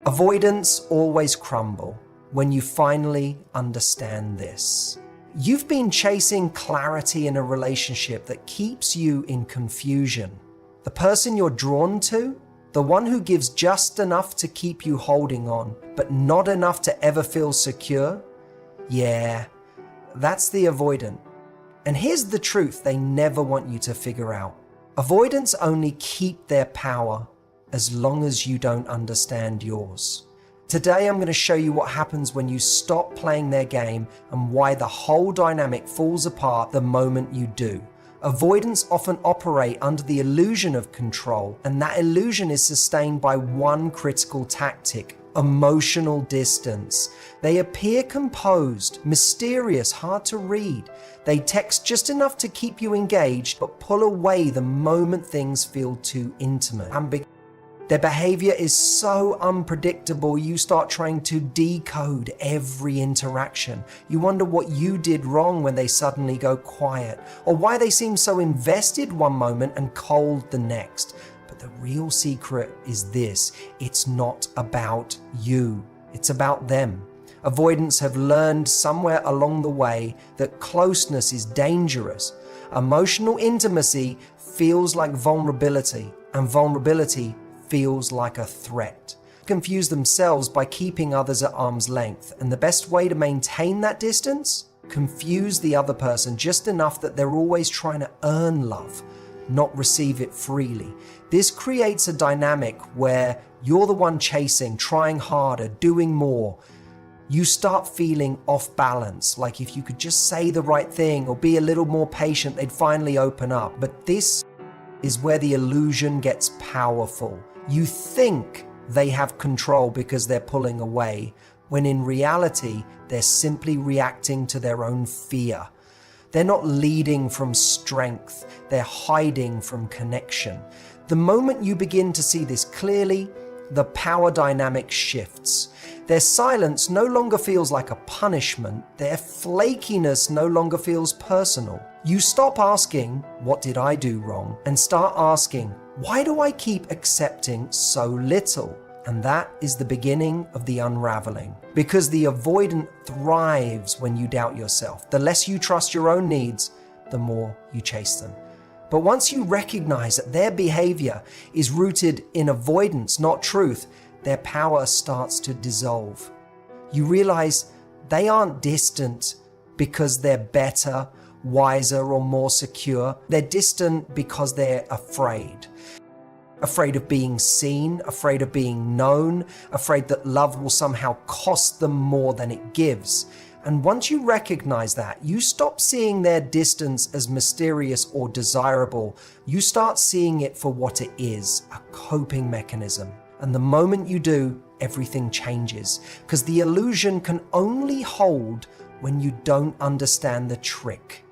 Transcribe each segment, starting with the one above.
Avoidants always crumble when you finally understand this. You've been chasing clarity in a relationship that keeps you in confusion. The person you're drawn to, the one who gives just enough to keep you holding on, but not enough to ever feel secure, yeah, that's the avoidant. And here's the truth they never want you to figure out. Avoidants only keep their power as long as you don't understand yours. Today I'm going to show you what happens when you stop playing their game and why the whole dynamic falls apart the moment you do. Avoidants often operate under the illusion of control, and that illusion is sustained by one critical tactic: emotional distance. They appear composed, mysterious, hard to read. They text just enough to keep you engaged, but pull away the moment things feel too intimate. Their behavior is so unpredictable, you start trying to decode every interaction. You wonder what you did wrong when they suddenly go quiet, or why they seem so invested one moment and cold the next. But the real secret is this: it's not about you, it's about them. Avoidants have learned somewhere along the way that closeness is dangerous. Emotional intimacy feels like vulnerability, and vulnerability feels like a threat. Confuse themselves by keeping others at arm's length, and the best way to maintain that distance? Confuse the other person just enough that they're always trying to earn love, not receive it freely. This creates a dynamic where you're the one chasing, trying harder, doing more. You start feeling off balance, like if you could just say the right thing or be a little more patient, they'd finally open up. But this is where the illusion gets powerful. You think they have control because they're pulling away, when in reality, they're simply reacting to their own fear. They're not leading from strength, they're hiding from connection. The moment you begin to see this clearly, the power dynamic shifts. Their silence no longer feels like a punishment, their flakiness no longer feels personal. You stop asking, "What did I do wrong?" and start asking, "Why do I keep accepting so little?" And that is the beginning of the unraveling. Because the avoidant thrives when you doubt yourself. The less you trust your own needs, the more you chase them. But once you recognize that their behavior is rooted in avoidance, not truth, their power starts to dissolve. You realize they aren't distant because they're better, wiser, or more secure. They're distant because they're afraid. Afraid of being seen, afraid of being known, afraid that love will somehow cost them more than it gives. And once you recognize that, you stop seeing their distance as mysterious or desirable. You start seeing it for what it is, a coping mechanism. And the moment you do, everything changes, because the illusion can only hold when you don't understand the trick.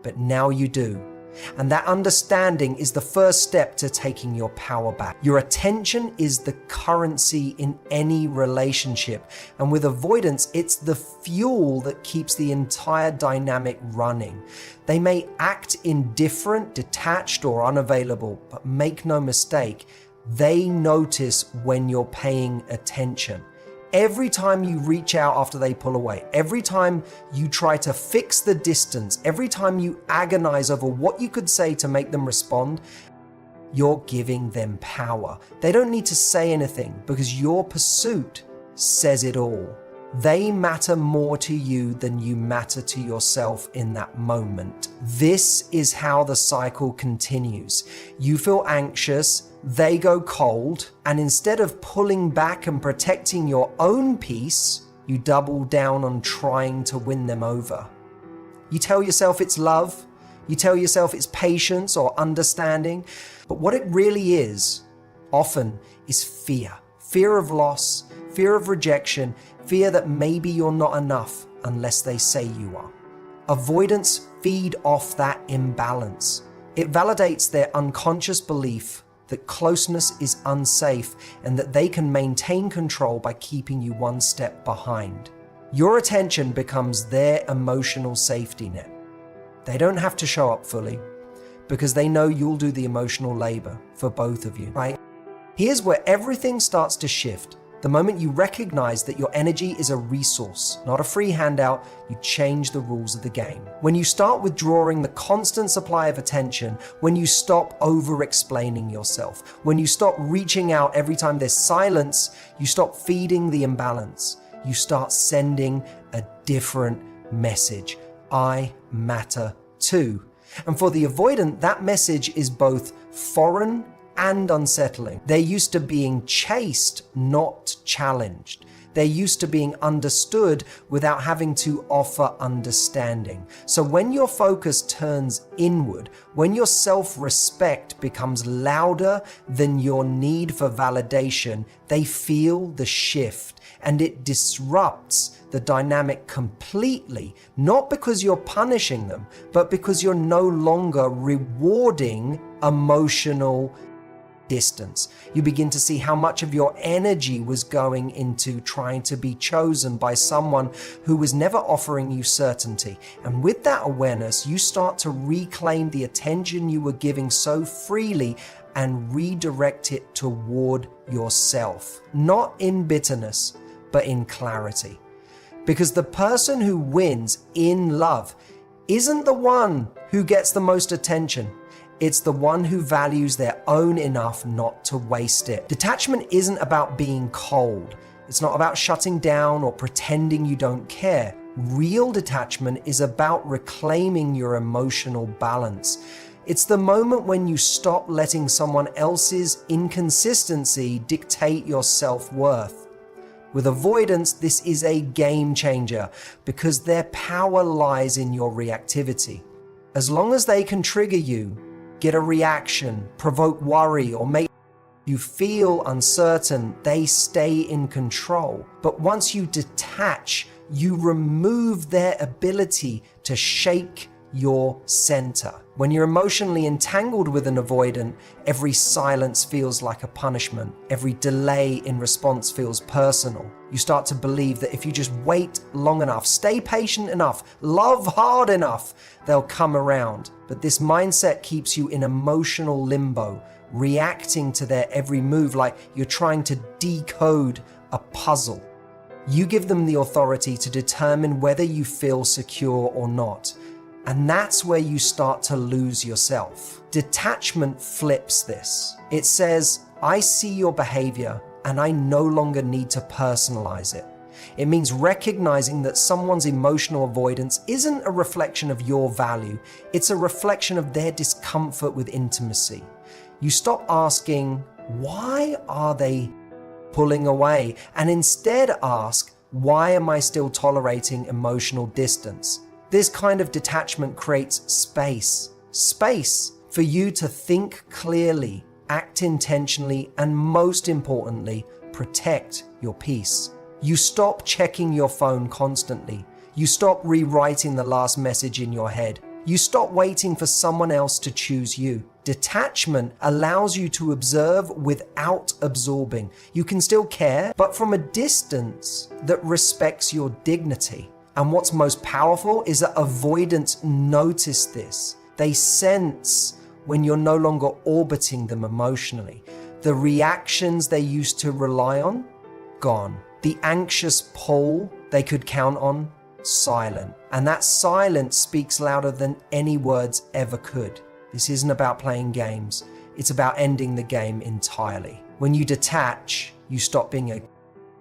But now you do. And that understanding is the first step to taking your power back. Your attention is the currency in any relationship. And with avoidance, it's the fuel that keeps the entire dynamic running. They may act indifferent, detached, or unavailable, but make no mistake, they notice when you're paying attention. Every time you reach out after they pull away, every time you try to fix the distance, every time you agonize over what you could say to make them respond, you're giving them power. They don't need to say anything because your pursuit says it all. They matter more to you than you matter to yourself in that moment. This is how the cycle continues. You feel anxious, they go cold, and instead of pulling back and protecting your own peace, you double down on trying to win them over. You tell yourself it's love, you tell yourself it's patience or understanding, but what it really is, often, is fear. Fear of loss, fear of rejection, fear that maybe you're not enough unless they say you are. Avoidants feed off that imbalance. It validates their unconscious belief that closeness is unsafe and that they can maintain control by keeping you one step behind. Your attention becomes their emotional safety net. They don't have to show up fully because they know you'll do the emotional labor for both of you, right? Here's where everything starts to shift. The moment you recognize that your energy is a resource, not a free handout, you change the rules of the game. When you start withdrawing the constant supply of attention, when you stop over-explaining yourself, when you stop reaching out every time there's silence, you stop feeding the imbalance. You start sending a different message. I matter too. And for the avoidant, that message is both foreign and unsettling. They're used to being chased, not challenged. They're used to being understood without having to offer understanding. So when your focus turns inward, when your self-respect becomes louder than your need for validation, they feel the shift, and it disrupts the dynamic completely, not because you're punishing them, but because you're no longer rewarding emotional distance. You begin to see how much of your energy was going into trying to be chosen by someone who was never offering you certainty. And with that awareness, you start to reclaim the attention you were giving so freely and redirect it toward yourself, not in bitterness, but in clarity. Because the person who wins in love isn't the one who gets the most attention. It's the one who values their own enough not to waste it. Detachment isn't about being cold. It's not about shutting down or pretending you don't care. Real detachment is about reclaiming your emotional balance. It's the moment when you stop letting someone else's inconsistency dictate your self-worth. With avoidance, this is a game changer because their power lies in your reactivity. As long as they can trigger you, get a reaction, provoke worry, or make you feel uncertain, they stay in control. But once you detach, you remove their ability to shake your center. When you're emotionally entangled with an avoidant, every silence feels like a punishment. Every delay in response feels personal. You start to believe that if you just wait long enough, stay patient enough, love hard enough, they'll come around. But this mindset keeps you in emotional limbo, reacting to their every move like you're trying to decode a puzzle. You give them the authority to determine whether you feel secure or not. And that's where you start to lose yourself. Detachment flips this. It says, I see your behavior and I no longer need to personalize it. It means recognizing that someone's emotional avoidance isn't a reflection of your value. It's a reflection of their discomfort with intimacy. You stop asking, why are they pulling away? And instead ask, why am I still tolerating emotional distance? This kind of detachment creates space for you to think clearly, act intentionally, and most importantly, protect your peace. You stop checking your phone constantly. You stop rewriting the last message in your head. You stop waiting for someone else to choose you. Detachment allows you to observe without absorbing. You can still care, but from a distance that respects your dignity. And what's most powerful is that avoidants notice this. They sense when you're no longer orbiting them emotionally. The reactions they used to rely on, gone. The anxious pull they could count on, silent. And that silence speaks louder than any words ever could. This isn't about playing games. It's about ending the game entirely. When you detach, you stop being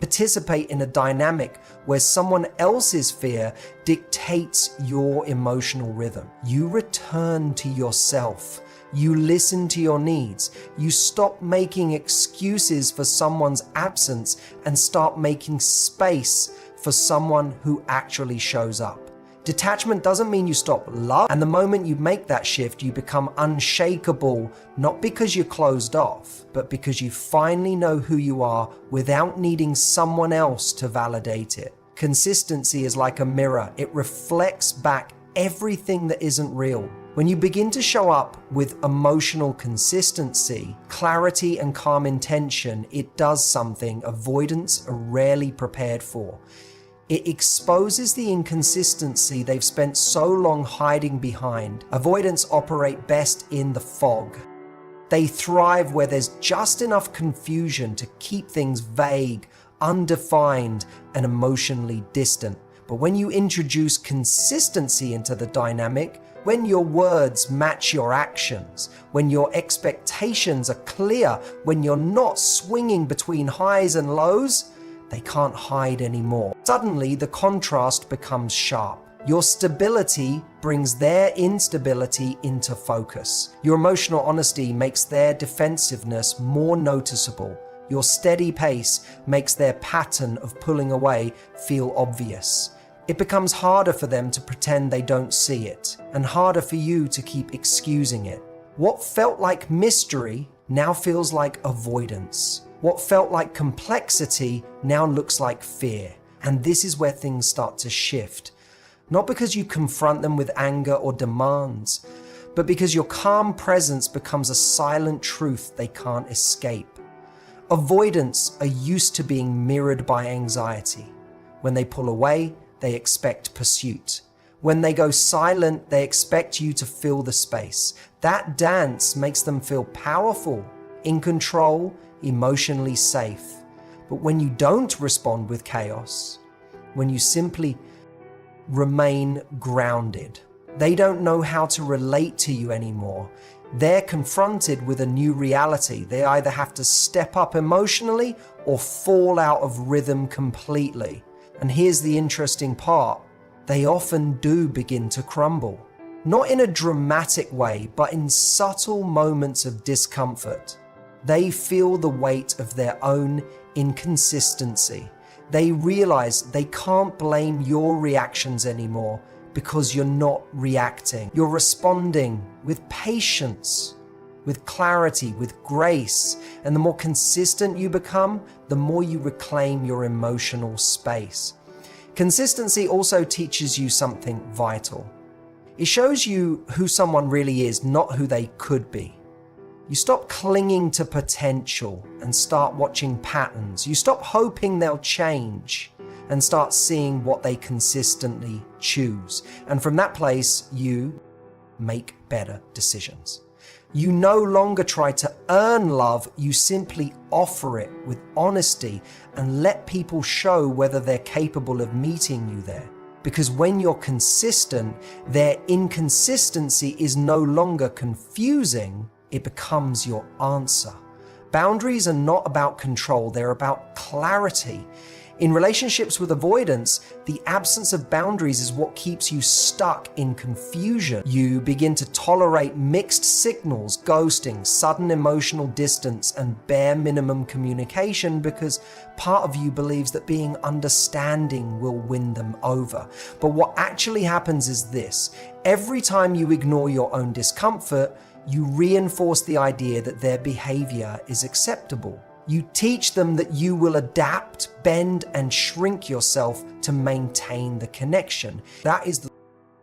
participate in a dynamic where someone else's fear dictates your emotional rhythm. You return to yourself. You listen to your needs. You stop making excuses for someone's absence and start making space for someone who actually shows up. Detachment doesn't mean you stop love, and the moment you make that shift, you become unshakable, not because you're closed off, but because you finally know who you are without needing someone else to validate it. Consistency is like a mirror. It reflects back everything that isn't real. When you begin to show up with emotional consistency, clarity, and calm intention, it does something avoidants are rarely prepared for. It exposes the inconsistency they've spent so long hiding behind. Avoidants operate best in the fog. They thrive where there's just enough confusion to keep things vague, undefined and emotionally distant. But when you introduce consistency into the dynamic, when your words match your actions, when your expectations are clear, when you're not swinging between highs and lows, they can't hide anymore. Suddenly, the contrast becomes sharp. Your stability brings their instability into focus. Your emotional honesty makes their defensiveness more noticeable. Your steady pace makes their pattern of pulling away feel obvious. It becomes harder for them to pretend they don't see it, and harder for you to keep excusing it. What felt like mystery now feels like avoidance. What felt like complexity now looks like fear. And this is where things start to shift. Not because you confront them with anger or demands, but because your calm presence becomes a silent truth they can't escape. Avoidants are used to being mirrored by anxiety. When they pull away, they expect pursuit. When they go silent, they expect you to fill the space. That dance makes them feel powerful, in control, emotionally safe. But when you don't respond with chaos, when you simply remain grounded, they don't know how to relate to you anymore. They're confronted with a new reality. They either have to step up emotionally or fall out of rhythm completely. And here's the interesting part. They often do begin to crumble. Not in a dramatic way, but in subtle moments of discomfort. They feel the weight of their own inconsistency. They realize they can't blame your reactions anymore because you're not reacting. You're responding with patience, with clarity, with grace. And the more consistent you become, the more you reclaim your emotional space. Consistency also teaches you something vital. It shows you who someone really is, not who they could be. You stop clinging to potential and start watching patterns. You stop hoping they'll change and start seeing what they consistently choose. And from that place, you make better decisions. You no longer try to earn love, you simply offer it with honesty and let people show whether they're capable of meeting you there. Because when you're consistent, their inconsistency is no longer confusing, it becomes your answer. Boundaries are not about control, they're about clarity. In relationships with avoidance, the absence of boundaries is what keeps you stuck in confusion. You begin to tolerate mixed signals, ghosting, sudden emotional distance, and bare minimum communication because part of you believes that being understanding will win them over. But what actually happens is this: every time you ignore your own discomfort, you reinforce the idea that their behavior is acceptable. You teach them that you will adapt, bend, and shrink yourself to maintain the connection. That is the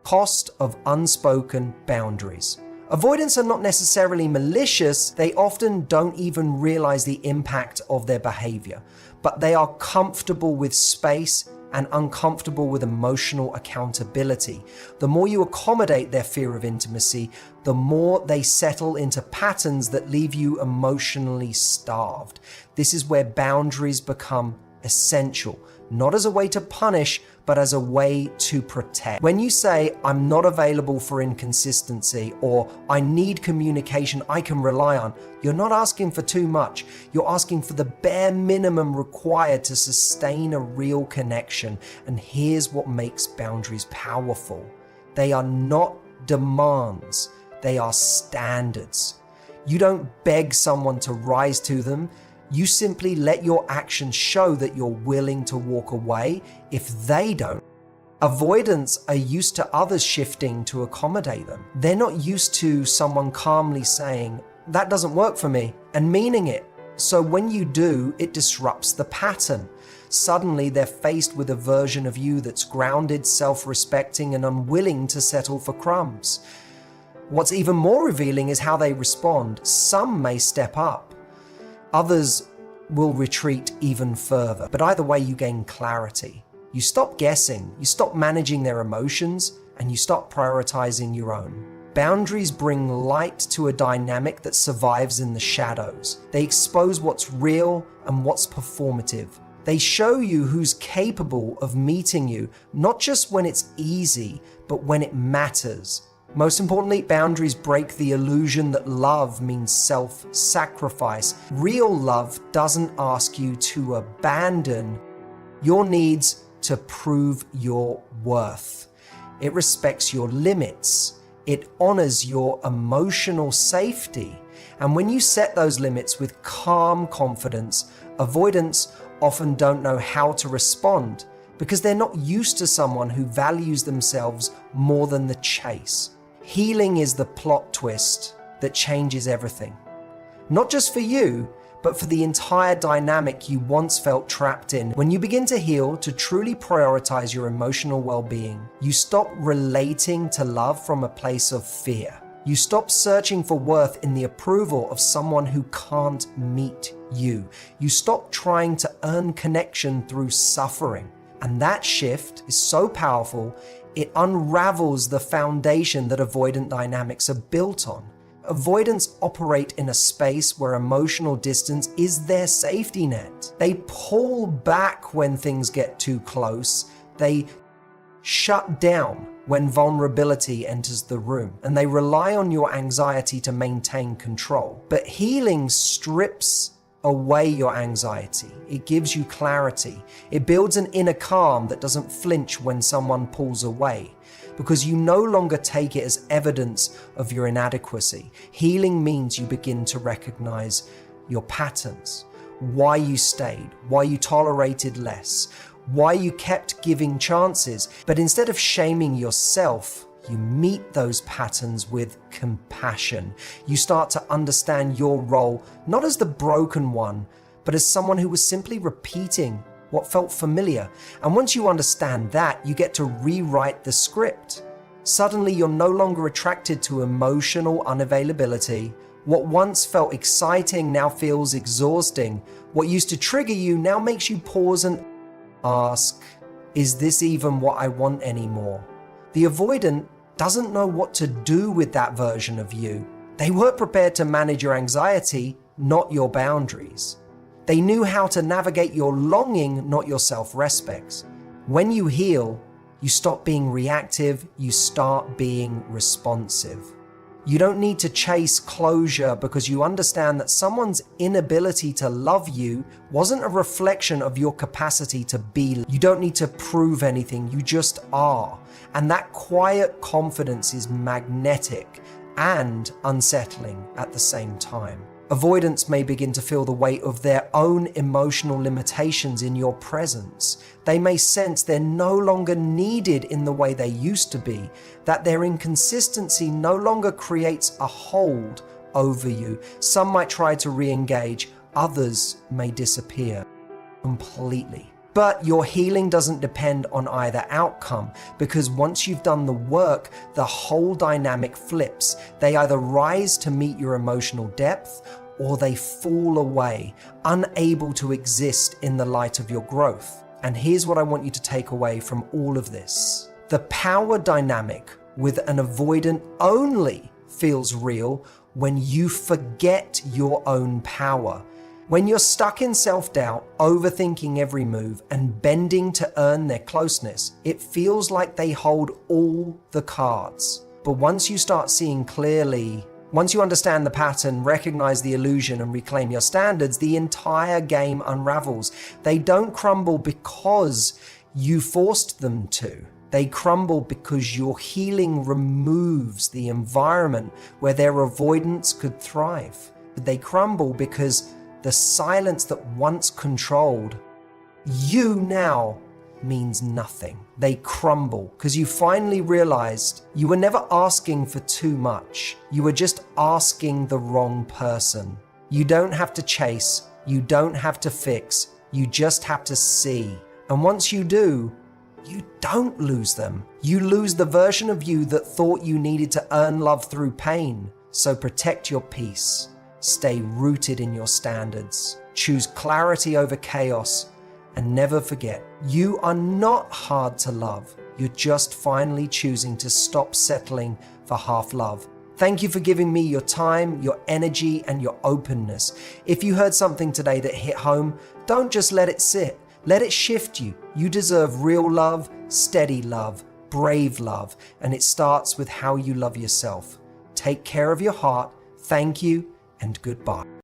cost of unspoken boundaries. Avoidants are not necessarily malicious. They often don't even realize the impact of their behavior, but they are comfortable with space and uncomfortable with emotional accountability. The more you accommodate their fear of intimacy, the more they settle into patterns that leave you emotionally starved. This is where boundaries become essential, not as a way to punish, but as a way to protect. When you say, "I'm not available for inconsistency," or "I need communication I can rely on," you're not asking for too much. You're asking for the bare minimum required to sustain a real connection. And here's what makes boundaries powerful. They are not demands, they are standards. You don't beg someone to rise to them. You simply let your actions show that you're willing to walk away if they don't. Avoidants are used to others shifting to accommodate them. They're not used to someone calmly saying, "That doesn't work for me," and meaning it. So when you do, it disrupts the pattern. Suddenly they're faced with a version of you that's grounded, self-respecting, and unwilling to settle for crumbs. What's even more revealing is how they respond. Some may step up. Others will retreat even further. But either way, you gain clarity. You stop guessing, you stop managing their emotions, and you stop prioritizing your own. Boundaries bring light to a dynamic that survives in the shadows. They expose what's real and what's performative. They show you who's capable of meeting you, not just when it's easy, but when it matters. Most importantly, boundaries break the illusion that love means self-sacrifice. Real love doesn't ask you to abandon your needs to prove your worth. It respects your limits. It honors your emotional safety. And when you set those limits with calm confidence, avoidants often don't know how to respond because they're not used to someone who values themselves more than the chase. Healing is the plot twist that changes everything. Not just for you, but for the entire dynamic you once felt trapped in. When you begin to heal, to truly prioritize your emotional well-being, you stop relating to love from a place of fear. You stop searching for worth in the approval of someone who can't meet you. You stop trying to earn connection through suffering. And that shift is so powerful, it unravels the foundation that avoidant dynamics are built on. Avoidants operate in a space where emotional distance is their safety net. They pull back when things get too close. They shut down when vulnerability enters the room, and they rely on your anxiety to maintain control. But healing strips away your anxiety. It gives you clarity. It builds an inner calm that doesn't flinch when someone pulls away, because you no longer take it as evidence of your inadequacy. Healing means you begin to recognize your patterns, why you stayed, why you tolerated less, why you kept giving chances. But instead of shaming yourself, you meet those patterns with compassion. You start to understand your role, not as the broken one, but as someone who was simply repeating what felt familiar. And once you understand that, you get to rewrite the script. Suddenly, you're no longer attracted to emotional unavailability. What once felt exciting now feels exhausting. What used to trigger you now makes you pause and ask, is this even what I want anymore? The avoidant doesn't know what to do with that version of you. They weren't prepared to manage your anxiety, not your boundaries. They knew how to navigate your longing, not your self-respect. When you heal, you stop being reactive, you start being responsive. You don't need to chase closure because you understand that someone's inability to love you wasn't a reflection of your capacity to be. You don't need to prove anything, you just are. And that quiet confidence is magnetic and unsettling at the same time. Avoidants may begin to feel the weight of their own emotional limitations in your presence. They may sense they're no longer needed in the way they used to be, that their inconsistency no longer creates a hold over you. Some might try to re-engage, others may disappear completely. But your healing doesn't depend on either outcome, because once you've done the work, the whole dynamic flips. They either rise to meet your emotional depth, or they fall away, unable to exist in the light of your growth. And here's what I want you to take away from all of this. The power dynamic with an avoidant only feels real when you forget your own power. When you're stuck in self-doubt, overthinking every move, and bending to earn their closeness, it feels like they hold all the cards. But once you start seeing clearly, once you understand the pattern, recognize the illusion, and reclaim your standards, the entire game unravels. They don't crumble because you forced them to. They crumble because your healing removes the environment where their avoidance could thrive. They crumble because the silence that once controlled you now means nothing. They crumble because you finally realized you were never asking for too much. You were just asking the wrong person. You don't have to chase. You don't have to fix. You just have to see. And once you do, you don't lose them. You lose the version of you that thought you needed to earn love through pain. So protect your peace. Stay rooted in your standards. Choose clarity over chaos. And never forget, you are not hard to love. You're just finally choosing to stop settling for half love. Thank you for giving me your time, your energy, and your openness. If you heard something today that hit home, don't just let it sit. Let it shift you. You deserve real love, steady love, brave love, and it starts with how you love yourself. Take care of your heart. Thank you and goodbye.